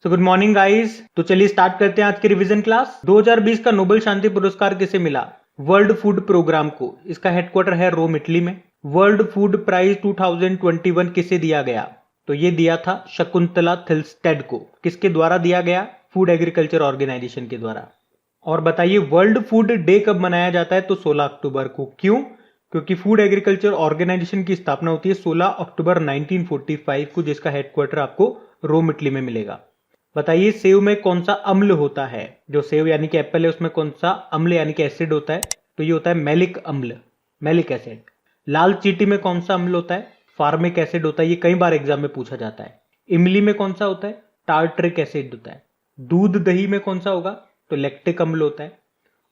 So good morning guys. तो चलिए start करते हैं आज की रिवीजन क्लास। 2020 का नोबेल शांति पुरस्कार किसे मिला? वर्ल्ड फूड प्रोग्राम को। इसका हेडक्वार्टर है रोम, इटली में। वर्ल्ड फूड प्राइज 2021 किसे दिया गया? तो ये दिया था शकुंतला थिल्स्टेड को। किसके द्वारा दिया गया? फूड एग्रीकल्चर ऑर्गेनाइजेशन के द्वारा। और बताइए वर्ल्ड फूड डे कब मनाया जाता है? तो 16 अक्टूबर को। क्यों? क्योंकि फूड एग्रीकल्चर ऑर्गेनाइजेशन की स्थापना होती है 16 अक्टूबर 1945 को, जिसका हेडक्वार्टर आपको रोम, इटली में मिलेगा। बताइए सेव में कौन सा अम्ल होता है? जो सेव यानी कि एप्पल है उसमें कौन सा अम्ल यानी कि एसिड होता है? तो ये होता है मैलिक अम्ल, मैलिक एसिड। लाल चींटी में कौन सा अम्ल होता है? फार्मिक एसिड होता है। ये कई बार एग्जाम में पूछा जाता है। इमली में कौन सा होता है? टार्ट्रिक एसिड होता है। दूध दही में कौन सा होगा? तो लैक्टिक अम्ल होता है।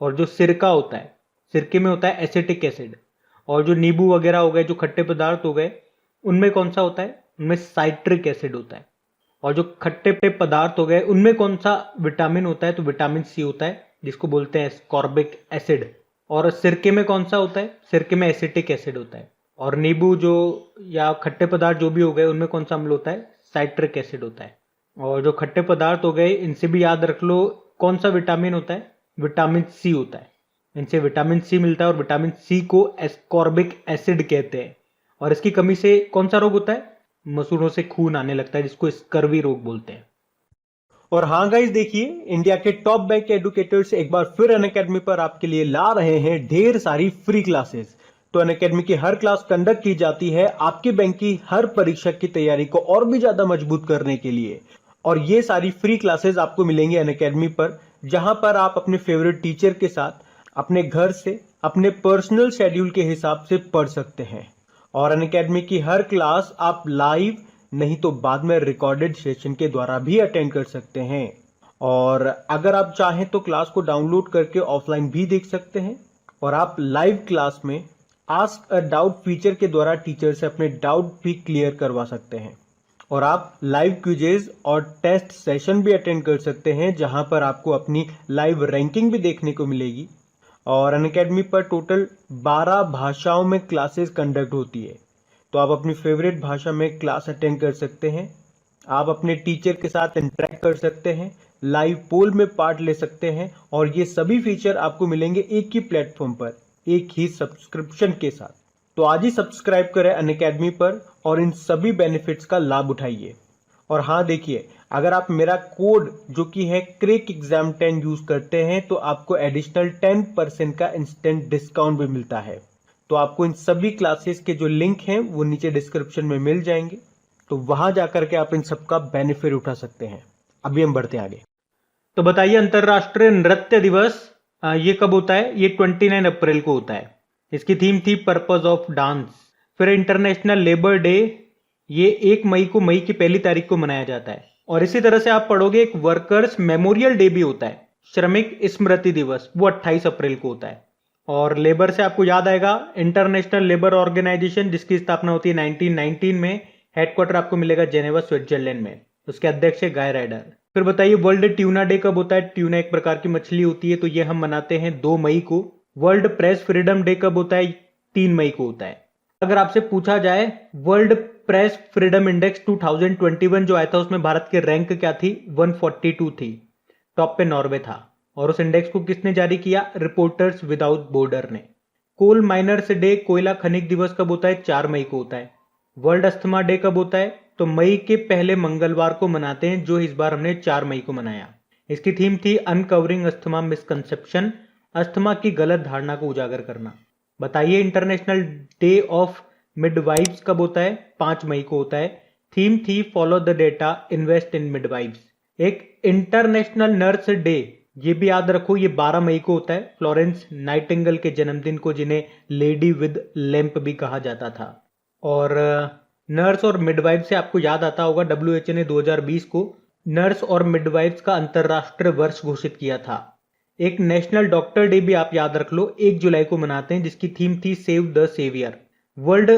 और जो सिरका होता है, सिरके में होता है एसिटिक एसिड। और जो नींबू वगैरह हो गए, जो खट्टे पदार्थ हो गए, उनमें कौन सा होता है? उनमें साइट्रिक एसिड होता है। और जो खट्टे पदार्थ हो गए उनमें कौन सा विटामिन होता है? तो विटामिन सी होता है, जिसको बोलते हैं एस्कॉर्बिक एसिड। और सिरके में कौन सा होता है? सिरके में एसिटिक एसिड होता है। और नींबू जो या खट्टे पदार्थ जो भी हो गए उनमें कौन सा अम्ल होता है? साइट्रिक एसिड होता है। और जो खट्टे पदार्थ हो गए इनसे भी याद रख लो कौन सा विटामिन होता है? विटामिन सी होता है। इनसे विटामिन सी मिलता है और विटामिन सी को एस्कॉर्बिक एसिड कहते हैं। और इसकी कमी से कौन सा रोग होता है? मसूड़ों से खून आने लगता है, जिसको स्कर्वी रोग बोलते हैं। और हाँ गाइस, देखिए इंडिया के टॉप बैंक के एडुकेटर्स एक बार फिर अनअकैडमी पर आपके लिए ला रहे हैं ढेर सारी फ्री क्लासेस। तो अनअकैडमी की हर क्लास कंडक्ट की जाती है आपके बैंक की हर परीक्षा की तैयारी को और भी ज्यादा मजबूत करने के लिए। और ये सारी फ्री क्लासेस आपको मिलेंगे अनअकैडमी पर, जहां पर आप अपने फेवरेट टीचर के साथ अपने घर से अपने पर्सनल शेड्यूल के हिसाब से पढ़ सकते हैं। और अनअकैडमी की हर क्लास आप लाइव नहीं तो बाद में रिकॉर्डेड सेशन के द्वारा भी अटेंड कर सकते हैं। और अगर आप चाहें तो क्लास को डाउनलोड करके ऑफलाइन भी देख सकते हैं। और आप लाइव क्लास में आस्क अ डाउट फीचर के द्वारा टीचर से अपने डाउट भी क्लियर करवा सकते हैं। और आप लाइव क्विजेज और टेस्ट सेशन भी अटेंड कर सकते हैं, जहां पर आपको अपनी लाइव रैंकिंग भी देखने को मिलेगी। और अनअकैडमी पर टोटल 12 भाषाओं में क्लासेस कंडक्ट होती है। तो आप अपनी फेवरेट भाषा में क्लास अटेंड कर सकते हैं। आप अपने टीचर के साथ इंटरेक्ट कर सकते हैं, लाइव पोल में पार्ट ले सकते हैं। और ये सभी फीचर आपको मिलेंगे एक ही प्लेटफॉर्म पर, एक ही सब्सक्रिप्शन के साथ। तो आज ही सब्सक्राइब करें अनअकैडमी पर और इन सभी बेनिफिट्स का लाभ उठाइए। और हाँ देखिए, अगर आप मेरा कोड जो कि है क्रेक एग्जाम 10 यूज करते हैं तो आपको एडिशनल 10% का इंस्टेंट डिस्काउंट भी मिलता है। तो आपको इन सभी क्लासेस के जो लिंक हैं वो नीचे डिस्क्रिप्शन में मिल जाएंगे। तो वहां जाकर के आप इन सबका बेनिफिट उठा सकते हैं। अभी हम बढ़ते हैं आगे। तो बताइए अंतरराष्ट्रीय नृत्य दिवस ये कब होता है? ये 29 अप्रैल को होता है। इसकी थीम थी पर्पज ऑफ डांस। फिर इंटरनेशनल लेबर डे, ये 1 मई को, मई की पहली तारीख को मनाया जाता है। और इसी तरह से आप पढ़ोगे एक वर्कर्स मेमोरियल डे भी होता है, श्रमिक स्मृति दिवस, वो 28 अप्रैल को होता है। और लेबर से आपको याद आएगा इंटरनेशनल लेबर ऑर्गेनाइजेशन, जिसकी स्थापना होती है 1919 में। हेडक्वार्टर आपको मिलेगा जेनेवा, स्विट्जरलैंड में। उसके अध्यक्ष है गाय राइडर। फिर बताइए वर्ल्ड ट्यूना डे कब होता है? ट्यूना एक प्रकार की मछली होती है, तो ये हम मनाते हैं 2 मई को। वर्ल्ड प्रेस फ्रीडम डे कब होता है? 3 मई को होता है। अगर आपसे पूछा जाए वर्ल्ड प्रेस फ्रीडम इंडेक्स 2021 जो आया था उसमें भारत की रैंक क्या थी? 142 थी। टॉप पे नॉर्वे था। और उस इंडेक्स को किसने जारी किया? रिपोर्टर्स विदाउट बॉर्डर ने। कोल माइनर्स डे, कोयला खनिक दिवस कब होता है? 4 मई को होता है। वर्ल्ड अस्थमा डे कब होता है? तो मई के पहले मंगलवार को मनाते हैं, जो इस बार हमने 4 मई को मनाया। इसकी थीम थी अनकवरिंग अस्थमा मिसकंसेप्शन, अस्थमा की गलत धारणा को उजागर करना। बताइए इंटरनेशनल डे ऑफ मिडवाइफ्स कब होता है? 5 मई को होता है। थीम थी follow the data, invest in midwives. एक इंटरनेशनल नर्स डे, ये भी याद रखो, ये 12 मई को होता है। फ्लोरेंस नाइटिंगेल के जन्मदिन को, जिन्हें लेडी विद लैंप भी कहा जाता था। और नर्स और मिडवाइफ से आपको याद आता होगा डब्ल्यूएचओ ने 2020 को नर्स और मिडवाइफ्स का अंतरराष्ट्रीय वर्ष घोषित किया था। एक नेशनल डॉक्टर डे भी आप याद रख लो, 1 जुलाई को मनाते हैं, जिसकी थीम थी save the saviour. World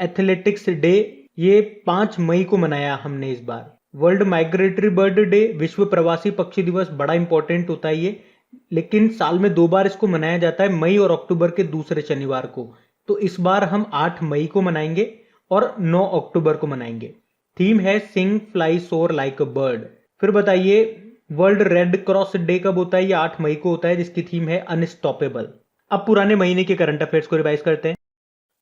athletics day, ये 5 मई को मनाया हमने इस बार। वर्ल्ड माइग्रेटरी बर्ड डे, विश्व प्रवासी पक्षी दिवस, बड़ा इंपॉर्टेंट होता है ये, लेकिन साल में 2 बार इसको मनाया जाता है, मई और अक्टूबर के दूसरे शनिवार को। तो इस बार हम 8 मई को मनाएंगे और 9 अक्टूबर को मनाएंगे। थीम है सिंग फ्लाई सोर लाइक अ बर्ड। फिर बताइए वर्ल्ड रेड क्रॉस डे कब होता है? ये 8 मई को होता है, जिसकी थीम है अनस्टॉपेबल। अब पुराने महीने के करंट अफेयर्स को रिवाइज करते हैं।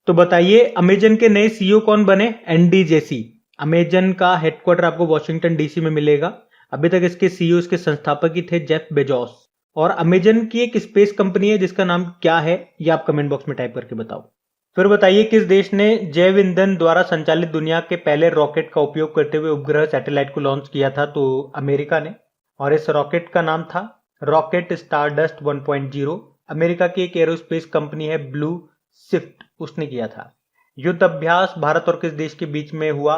तो बताइए अमेजन के नए सीईओ कौन बने? Andy Jassy. अमेजन का हेडक्वार्टर आपको वॉशिंगटन डीसी में मिलेगा। अभी तक इसके सीईओ, इसके संस्थापक ही थे जेफ बेजोस। और अमेजन की एक स्पेस कंपनी है जिसका नाम क्या है, ये आप कमेंट बॉक्स में टाइप करके बताओ। फिर बताइए किस देश ने जैव ईंधन द्वारा संचालित दुनिया के पहले रॉकेट का उपयोग करते हुए उपग्रह सैटेलाइट को लॉन्च किया था? तो अमेरिका ने। और इस रॉकेट का नाम था रॉकेट स्टारडस्ट 1.0। अमेरिका की एक एरोस्पेस कंपनी है ब्लू शिफ्ट, उसने किया था। युद्ध अभ्यास भारत और किस देश के बीच में हुआ?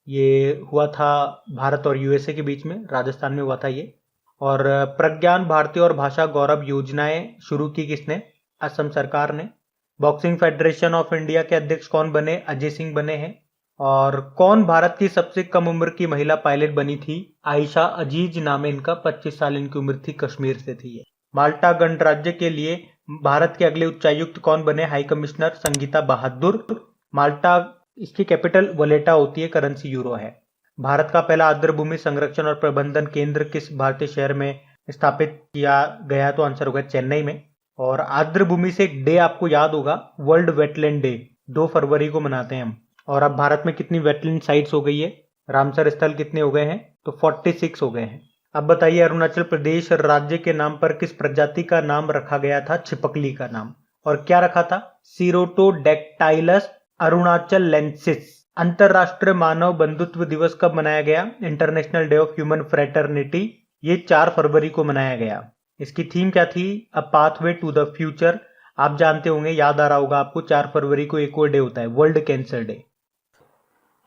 ये हुआ था भारत और यूएसए के बीच में, राजस्थान में हुआ था ये। और प्रज्ञान भारती और भाषा गौरव योजनाएं शुरू की किसने? असम सरकार ने। बॉक्सिंग फेडरेशन ऑफ इंडिया के अध्यक्ष कौन बने? अजय सिंह बने हैं। और कौन भारत की सबसे कम उम्र की महिला पायलट बनी थी? आयशा अजीज नाम है इनका, 25 साल इनकी उम्र थी, कश्मीर से थी ये। माल्टा गणराज्य के लिए भारत के अगले उच्चायुक्त कौन बने? हाई कमिश्नर संगीता बहादुर। माल्टा, इसकी कैपिटल वलेटा होती है, करेंसी यूरो है। भारत का पहला आर्द्र भूमि संरक्षण और प्रबंधन केंद्र किस भारतीय शहर में स्थापित किया गया? तो आंसर होगा चेन्नई में। और आर्द्र भूमि से एक डे आपको याद होगा, वर्ल्ड वेटलैंड डे, 2 फरवरी को मनाते हैं हम। और अब भारत में कितनी वेटलैंड साइट्स हो गई है? रामसर स्थल कितने हो गए हैं? तो 46 हो गए हैं। अब बताइए अरुणाचल प्रदेश राज्य के नाम पर किस प्रजाति का नाम रखा गया था? छिपकली का नाम। और क्या रखा था? सीरोटोडेक्टाइलस अरुणाचलेंसिस। अंतरराष्ट्रीय मानव बंधुत्व दिवस कब मनाया गया? International day of human fraternity, ये 4 फरवरी को मनाया गया। इसकी थीम क्या थी? A pathway to the future. आप जानते होंगे, याद आ रहा होगा आपको, 4 फरवरी को एक और डे होता है, वर्ल्ड कैंसर डे।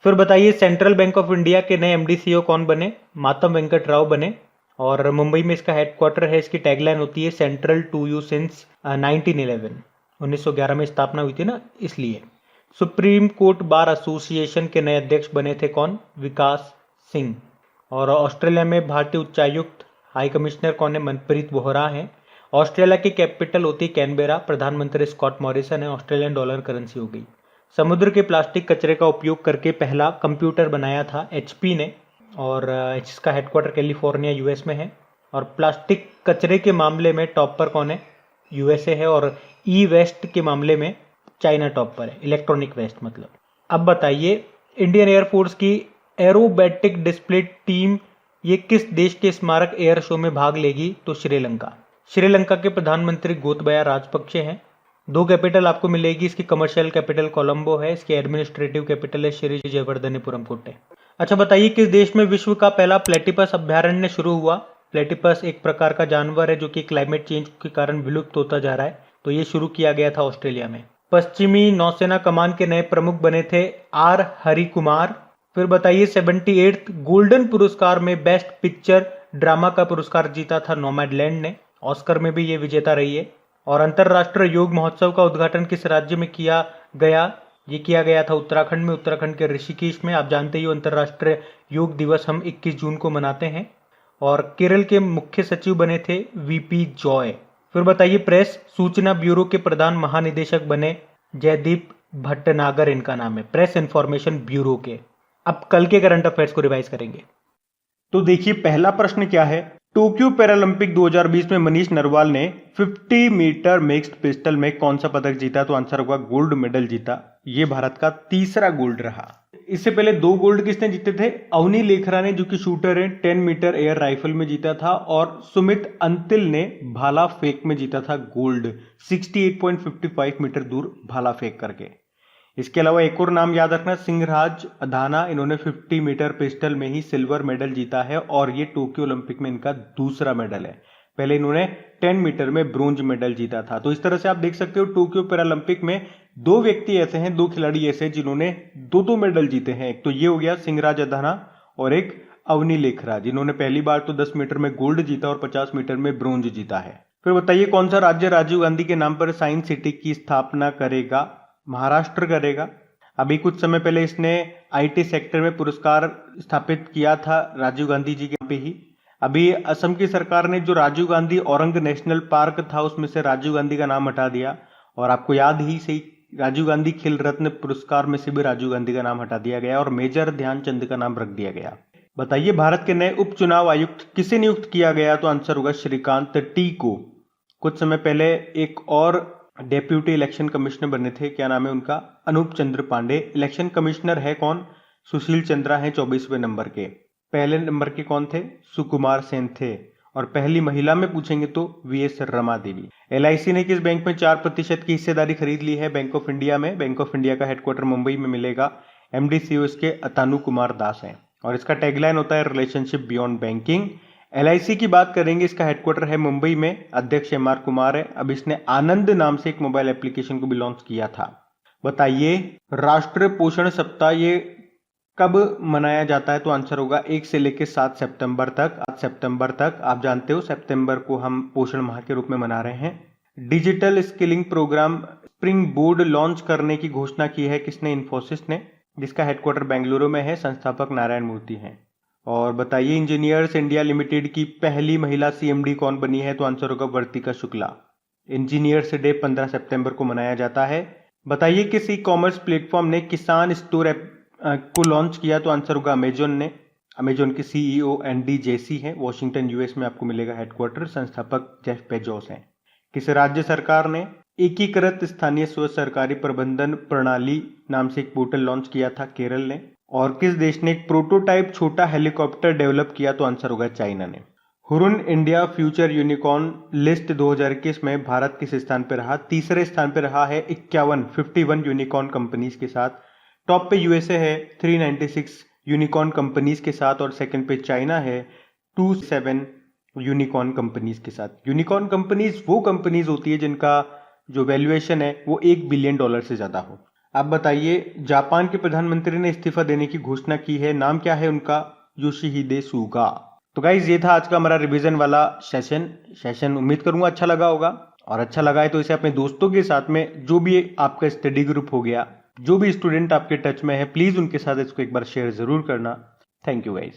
फिर बताइए सेंट्रल बैंक ऑफ इंडिया के नए एमडी सीईओ कौन बने? मातम वेंकट राव बने। और मुंबई में इसका हेडक्वार्टर है। इसकी टैगलाइन होती है सेंट्रल टू यू सिंस 1911। 1911 में स्थापना हुई थी ना, इसलिए। सुप्रीम कोर्ट बार एसोसिएशन के नए अध्यक्ष बने थे कौन? विकास सिंह। और ऑस्ट्रेलिया में भारतीय उच्चायुक्त हाई कमिश्नर कौन है? मनप्रीत बोहरा है। ऑस्ट्रेलिया की कैपिटल होती है कैनबेरा। प्रधानमंत्री स्कॉट मॉरिसन है। ऑस्ट्रेलियन डॉलर करेंसी हो गई। समुद्र के प्लास्टिक कचरे का उपयोग करके पहला कंप्यूटर बनाया था एचपी ने। और इसका हेडक्वार्टर कैलिफोर्निया यूएस में है। और प्लास्टिक कचरे के मामले में टॉप पर कौन है? यूएसए है। और ई वेस्ट के मामले में चाइना टॉप पर है, इलेक्ट्रॉनिक वेस्ट मतलब। अब बताइए इंडियन एयरफोर्स की एरोबैटिक डिस्प्ले टीम ये किस देश के स्मारक एयर शो में भाग लेगी? तो श्रीलंका। श्रीलंका के प्रधानमंत्री गोतबाया राजपक्षे हैं। 2 कैपिटल आपको मिलेगी। इसकी कमर्शियल कैपिटल कोलंबो है। इसकी एडमिनिस्ट्रेटिव कैपिटल है श्री जयवर्धनेपुरम कोट्टे। अच्छा बताइए किस देश में विश्व का पहला प्लेटिपस अभ्यारण्य शुरू हुआ? प्लेटिपस एक प्रकार का जानवर है जो कि क्लाइमेट चेंज के कारण विलुप्त होता जा रहा है, तो ये शुरू किया गया था ऑस्ट्रेलिया में। पश्चिमी नौसेना कमान के नए प्रमुख बने थे आर हरि कुमार। फिर बताइए 78th गोल्डन पुरस्कार में बेस्ट पिक्चर ड्रामा का पुरस्कार जीता था नोमैडलैंड ने। ऑस्कर में भी ये विजेता रही है। और अंतरराष्ट्रीय योग महोत्सव का उद्घाटन किस राज्य में किया गया? ये किया गया था उत्तराखंड में, उत्तराखंड के ऋषिकेश में। आप जानते ही हो अंतरराष्ट्रीय योग दिवस हम 21 जून को मनाते हैं। और केरल के मुख्य सचिव बने थे वीपी जॉय। फिर बताइए प्रेस सूचना ब्यूरो के प्रधान महानिदेशक बने जयदीप भट्टनागर, इनका नाम है, प्रेस इंफॉर्मेशन ब्यूरो के। अब कल के करंट अफेयर्स को रिवाइज करेंगे। तो देखिए पहला प्रश्न क्या है? टोक्यो पैरालंपिक 2020 में मनीष नरवाल ने 50 मीटर मिक्स्ड पिस्टल में कौन सा पदक जीता? तो आंसर होगा गोल्ड मेडल जीता। ये भारत का तीसरा गोल्ड रहा। इससे पहले 2 गोल्ड किसने जीते थे? अवनी लेखरा ने, जो कि शूटर है, 10 मीटर एयर राइफल में जीता था। और सुमित अंतिल ने भाला फेंक में जीता था गोल्ड, 68.55 मीटर दूर भाला फेंक करके। इसके अलावा एक और नाम याद रखना, सिंहराज अधाना, इन्होंने 50 मीटर पिस्टल में ही सिल्वर मेडल जीता है। और ये टोक्यो ओलंपिक में इनका दूसरा मेडल है। पहले इन्होंने 10 मीटर में ब्रोंज मेडल जीता था। तो इस तरह से आप देख सकते हो टोक्यो पैरालंपिक में 2 व्यक्ति ऐसे हैं, 2 खिलाड़ी ऐसे हैं जिन्होंने 2 मेडल जीते हैं। एक तो ये हो गया सिंहराज अधाना और एक अवनी लेखरा, जिन्होंने पहली बार तो 10 मीटर में गोल्ड जीता और 50 मीटर में ब्रोंज जीता है। फिर बताइए कौन सा राज्य राजीव गांधी के नाम पर साइंस सिटी की स्थापना करेगा? महाराष्ट्र करेगा। अभी कुछ समय पहले इसने आईटी सेक्टर में पुरस्कार स्थापित किया था राजीव गांधी जी के पे ही। अभी असम की सरकार ने जो राजीव गांधी औरंग नेशनल पार्क था उसमें से राजीव गांधी का नाम हटा दिया। और आपको याद ही सही राजीव गांधी खेल रत्न पुरस्कार में से भी राजीव गांधी का नाम हटा दिया गया और मेजर ध्यानचंद का नाम रख दिया गया। बताइए भारत के नए उपचुनाव आयुक्त किसे नियुक्त किया गया? तो आंसर होगा श्रीकांत टी को। कुछ समय पहले एक और डेप्यूटी इलेक्शन कमिश्नर बने थे, क्या नाम है उनका? अनूप चंद्र पांडे। इलेक्शन कमिश्नर है कौन? सुशील चंद्रा है 24वें नंबर के। पहले नंबर के कौन थे? सुकुमार सेन थे। और पहली महिला में पूछेंगे तो वीएस रमा देवी। एलआईसी ने किस बैंक में 4% की हिस्सेदारी खरीद ली है? बैंक ऑफ इंडिया में। बैंक ऑफ इंडिया का हेडक्वार्टर मुंबई में मिलेगा। एमडी सीईओ इसके अतानु कुमार दास हैं और इसका टैगलाइन होता है रिलेशनशिप बियॉन्ड बैंकिंग। एलआईसी की बात करेंगे, इसका हेडक्वार्टर है मुंबई में। अध्यक्ष एमआर कुमार है। अब इसने आनंद नाम से एक मोबाइल एप्लीकेशन को भी लॉन्च किया था। बताइए राष्ट्रीय पोषण सप्ताह ये कब मनाया जाता है? तो आंसर होगा 1 से लेकर 7 सितंबर तक। 8 सितंबर तक आप जानते हो सितंबर को हम पोषण माह के रूप में मना रहे हैं। Digital skilling programme springboard launch करने की घोषणा की है किसने? इन्फोसिस ने, जिसका हेडक्वार्टर बेंगलुरु में है। संस्थापक नारायण मूर्ति हैं। और बताइए इंजीनियर्स इंडिया लिमिटेड की पहली महिला सीएमडी कौन बनी है? तो आंसर होगा वर्तिका शुक्ला। इंजीनियर्स डे 15 सितंबर को मनाया जाता है। बताइए किस ई कॉमर्स प्लेटफॉर्म ने किसान स्टोर ऐप को लॉन्च किया? तो आंसर होगा अमेजोन ने। अमेजोन के सीईओ एंडी जेसी हैं। वॉशिंगटन यूएस में आपको मिलेगा हेडक्वार्टर। संस्थापक जेफ बेजोस हैं। किस राज्य सरकार ने एकीकृत स्थानीय स्व सरकारी प्रबंधन प्रणाली नाम से एक पोर्टल लॉन्च किया था? केरल ने। और किस देश ने एक प्रोटोटाइप छोटा हेलीकॉप्टर डेवलप किया? तो आंसर होगा चाइना ने। Hurun India future unicorn list 2021 में भारत किस स्थान पर रहा? तीसरे स्थान पर रहा है 51 यूनिकॉर्न कंपनीज के साथ। टॉप पे यूएसए है 396 यूनिकॉर्न कंपनीज के साथ और सेकंड पे चाइना है 27 यूनिकॉर्न कंपनीज के साथ। यूनिकॉर्न कंपनीज वो कंपनीज होती है जिनका जो वैल्यूएशन है वो $1 बिलियन से ज्यादा हो। आप बताइए जापान के प्रधानमंत्री ने इस्तीफा देने की घोषणा की है, नाम क्या है उनका? Yoshihide Suga. तो गाइज ये था आज का हमारा रिवीजन वाला सेशन। उम्मीद करूंगा अच्छा लगा होगा और अच्छा लगा है तो इसे अपने दोस्तों के साथ में, जो भी आपका स्टडी ग्रुप हो गया, जो भी स्टूडेंट आपके टच में है, प्लीज उनके साथ इसको एक बार शेयर जरूर करना। Thank you guys.